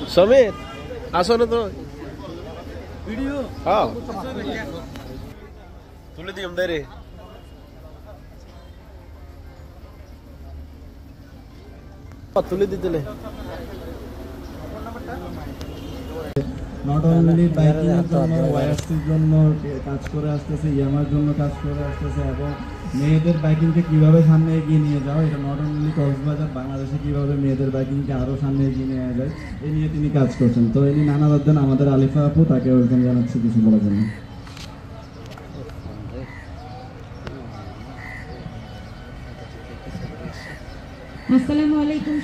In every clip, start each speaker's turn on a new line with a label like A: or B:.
A: समीर আসো না তো ভিডিও হ্যাঁ তুলে দিম দে রে তুলে দিতেলে
B: নট অনলি বাইকিং এর জন্য ওয়াইআরসির জন্য কাজ করে আসতেছে ইয়ামার জন্য কাজ করে আসতেছে এবং মেয়েদের বাইকিংকে কিভাবে সামনে এগিয়ে নিয়ে যাও এটা নট অনলি কক্সবাজার বাংলাদেশে কিভাবে মেয়েদের বাইকিংকে আরো সামনে এগিয়ে নিয়ে যায় এই নিয়ে তিনি কাজ করছেন তো ইনি নানা বাদ্দান আমাদের আলিফা আপু তাকে ওয়েলকাম জানাচ্ছি কিছু বলার জন্য
C: আসসালামু আলাইকুম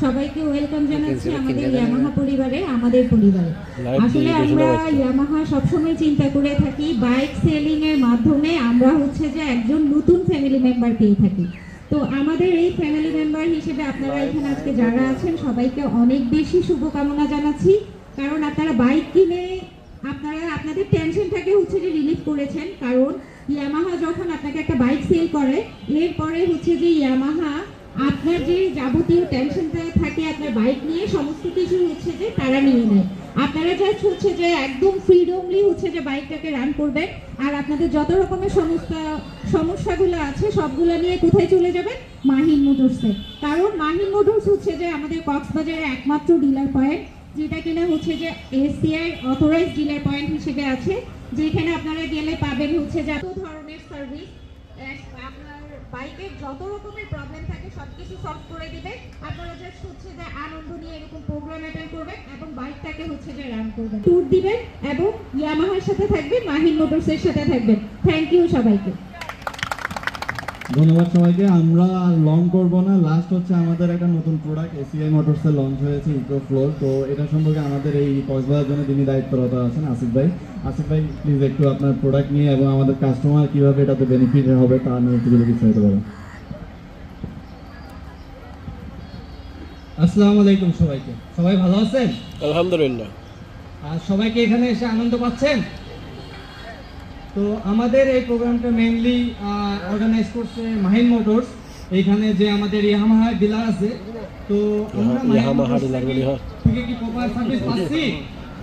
C: সবাইকে ওয়েলকাম জানাচ্ছি আমাদের ইয়ামাহা পরিবারে আমাদের পরিবারে আসলে আমরা ইয়ামাহা সবসময় চিন্তা করে থাকি বাইক সেলিং এর মাধ্যমে আমরা হচ্ছে যে একজন নতুন ফ্যামিলি মেম্বার পেয়ে থাকি তো আমাদের এই ফ্যামিলি মেম্বার হিসেবে আপনারা এখানে আজকে যারা আছেন সবাইকে অনেক বেশি শুভকামনা জানাচ্ছি কারণ আপনারা বাইক কিনে আপনারা আপনাদের টেনশনটাকে হচ্ছে যে রিলিফ করেছেন কারণ ইয়ামাহা যখন আপনাকে একটা বাইক সেল করে এরপরে হচ্ছে যে ইয়ামাহা আপনার যে যাবতীয় টেনশনটা থাকে আপনার বাইক নিয়ে সমস্ত কিছু হচ্ছে যে তারা নিয়ে নেয় আপনারা জাস্ট হচ্ছে যে একদম ফ্রিডমলি হচ্ছে যে বাইকটাকে রান করবেন আর আপনাদের যত রকমের সমস্যাগুলো আছে সবগুলো নিয়ে কোথায় চলে যাবেন মাহিন মোটরসে কারণ মাহিন মোটরস হচ্ছে যে আমাদের কক্সবাজারের একমাত্র ডিলার পয়েন্ট যেটা কিনা হচ্ছে যে এসিআই অথরাইজড ডিলার পয়েন্ট হিসেবে আছে যেখানে আপনারা গেলে পাবেন হচ্ছে যত ধরনের সার্ভিস আপনার বাইকের যত রকমের প্রবলেম থাকে সবকিছু সলভ করে দিবে আপনারা জাস্ট হচ্ছে যে আনন্দ নিয়ে এরকম প্রোগ্রাম অ্যাটেন্ড করবেন এবং বাইকটাকে হচ্ছে যে রান করবেন ট্যুর দিবেন এবং ইয়ামাহার সাথে থাকবেন মাহিন মোটরসের সাথে থাকবেন থ্যাংক ইউ সবাইকে
B: ধন্যবাদ সবাইকে আমরা লং করব না লাস্ট হচ্ছে আমাদের একটা নতুন প্রোডাক্ট এসিআই মোটরসে লঞ্চ হয়েছে ইকো ফ্লোর তো এটা সম্পর্কে আমাদের এই কক্সবাজারের জন্য যিনি দায়িত্বরত আছেন আসিফ ভাই প্লিজ একটু আপনার প্রোডাক্ট নিয়ে এবং আমাদের কাস্টমার কিভাবে এটাতে বেনিফিট হবে তা নিয়ে একটু যদি বিস্তারিত বলেন
D: আসসালামু আলাইকুম সবাইকে সবাই ভালো আছেন
A: আলহামদুলিল্লাহ
D: আর সবাইকে এখানে এসে আনন্দ পাচ্ছেন তো আমাদের এই প্রোগ্রামটা মেইনলি অর্গানাইজ করছে মাহিন মোটরস এইখানে যে আমাদের ইয়ামাহা ডিলার আছে তো আমরা ইয়ামাহা ডিলার বলি হয় ঠিক কি প্রপার সার্ভিস পাচ্ছি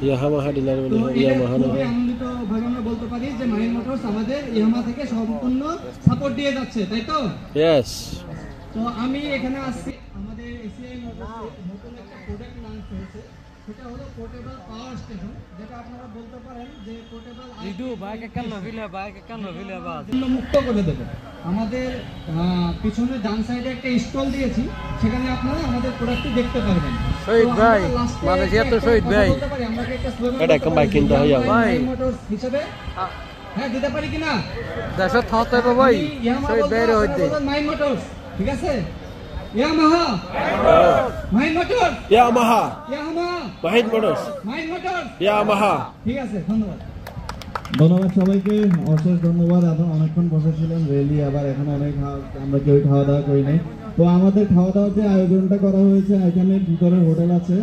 D: ইয়ামাহা ডিলার বলি ইয়ামাহা আনন্দিত ভাবে আমরা বলতে পারি যে মাহিন মোটরস আমাদের ইয়ামাহা থেকে সম্পূর্ণ সাপোর্ট দিয়ে যাচ্ছে তাই তো
A: यस
D: তো আমি এখানে আসছি আমাদের এসিআই মোটরস নতুন একটা প্রোডাক্ট লঞ্চ হয়েছে সেটা হলো পোর্টেবল পাওয়ার স্টেশন যেটা আপনারা বলতে পারেন যে পোর্টেবল
E: ইদু বাইক কেন নভিলে বাস
D: মুক্ত করে দেবে আমাদের পিছনে ডান সাইডে একটা স্টল দিয়েছি সেখানে আপনারা আমাদের প্রোডাক্টটি দেখতে পারবেন
E: শহীদ ভাই মালয়েশিয়া তো শহীদ ভাই
D: আমরা কি একটা স্লোগান
A: এটা কম বাইক কিনতে হয়
D: ভাই মোটরস হিসেবে হ্যাঁ দিতে পারি কিনা
E: দেশে থাকতে হবে ভাই শহীদ ভাই রে হইতে
D: মাই মোটরস ঠিক আছে Yamaha Mahin motors
A: Yamaha Mahin motors Yamaha
D: ঠিক আছে ধন্যবাদ
B: সবাইকে অশেষ ধন্যবাদ আপনারা অনেকক্ষণ বসেছিলেন রেলি আবার এখন অনেক আমরা কেউ খাওয়া দাওয়া করি নাই তো আমাদের খাওয়া দাওয়ার যে আয়োজনটা করা হয়েছে এখানে ভিতরে হোটেল আছে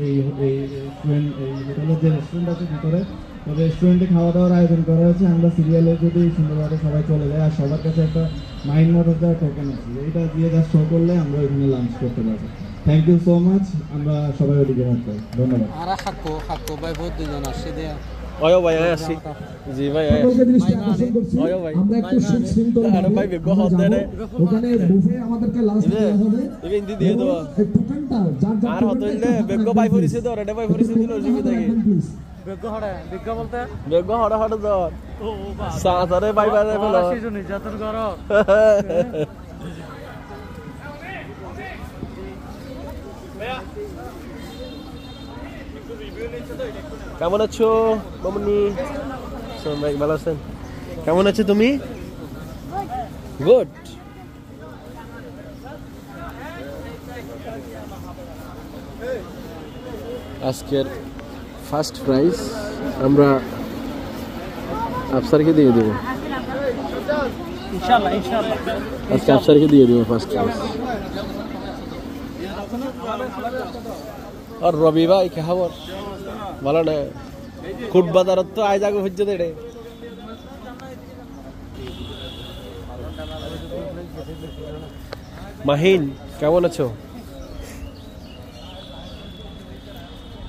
B: এই হোটেলের যে রেস্টুরেন্ট আছে ভিতরে রেস্টুরেন্টে খাওয়া দাওয়ার আয়োজন করা হয়েছে আমরা সিরিয়ালে যদি সুন্দরভাবে সবাই চলে যায় আর সবার কাছে একটা মাইন্ড মোটর দেওয়ার টোকেন আছে এইটা দিয়ে যা শো করলে আমরা ওইখানে লাঞ্চ করতে পারবো থ্যাংক ইউ সো মাচ আমরা সবাই ওদিকে থাকতে ধন্যবাদ
E: আর হাক্কো ভাই বহুত দুজন আসছে দেয়া
A: ওয়ো ভাই আসি জি ভাই ওয়ো ভাই
B: আমরা একটু শৃঙ্খলা
A: আর ভাই বেগো হদ দেনে
B: ওখানে বুফে আমাদেরকে লাস্ট দেওয়া হবে
A: ইভেন ইন্দি দিয়ে দাও
B: এই টোকেনটা যার যার
A: আর হতইলে বেগো ভাই পরিছে তো রেডে ভাই পরিছে দিল অসুবিধা কি
E: বেগো বলতে
A: বেগো হড়া হড়া দাও ও সাতারে ভাই ভাই বলো
E: আসি নির্যাতন করো
A: কেমন আছো মামনি সবাই ভালো আছেন কেমন আছো তুমি গুড আজকের ফার্স্ট প্রাইজ আমরা আফসারকে দিয়ে দেব
E: ইনশাআল্লাহ
A: আজকে আফসারকে দিয়ে দেব ফার্স্ট প্রাইজ আর রবি ভাই কি খবর ভালো না খুট বাজারত তো আজ আগে হচ্ছে দেড়ে মাহিন কেমন আছো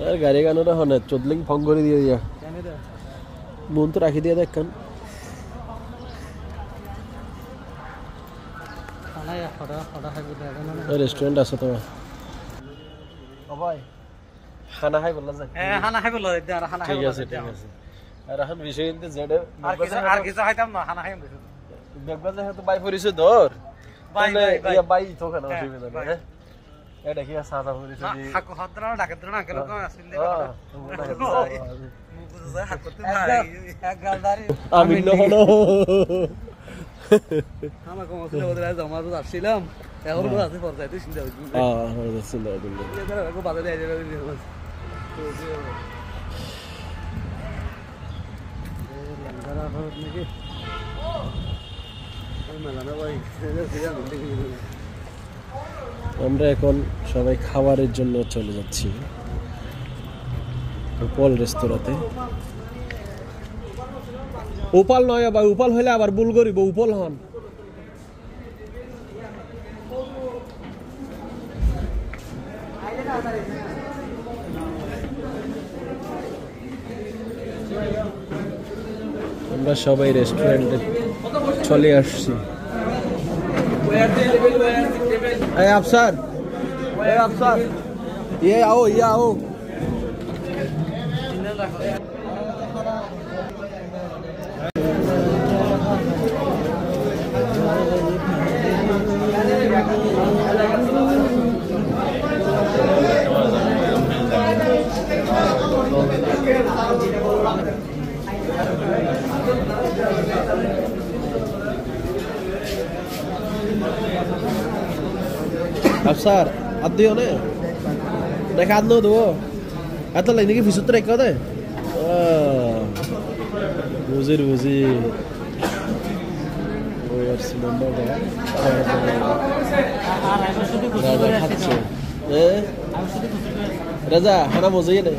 A: আর গাড়ি গানোটা হনে চোদলিং ফোন করে দিয়ে দিয়া মন তো রাখি দিয়ে দেখেন রেস্টুরেন্ট আছে তো ভাই খানা খাই বললা যায়
E: হ্যাঁ খানা খাই বললা যায় আর খানা খাই
A: ঠিক আছে ঠিক আছে আর এখন বিষয় ইনতে জেডে
E: আর কিছু খাইতাম না খানা খাইম বেশি
A: দেখবা যে তো বাই পরিছে ধর
E: বাই বাই
A: বাই তো কেন অসুবিধা নেই হ্যাঁ এটা কি সাদা পরিছে দি
E: হাকু হাতরা ডাকে না কেন কোন আসলে
A: আমি নহনো
E: আমার কোন আসলে ওদের জমা তো আসছিলাম এখন তো আছে পর্যায়ে তুই চিন্তা করছিস
A: হ্যাঁ চিন্তা করুন
E: এদের কো বাধা দেয় তো লঙ্কারা হত নাকি
A: আমরা এখন সবাই খাবারের জন্য চলে যাচ্ছি উপাল রেস্তোরাঁতে উপাল নয় আবার উপাল হইলে আবার ভুল করিব উপাল হন আমরা সবাই রেস্টুরেন্টে চলে আসছি ए अफसर ये आओ अफसर अब दियो ने देखा दो दो आता लेने की फिसुत रख दे बुझिर ओ यार सिलेंडर दे राजा खाना मजे ने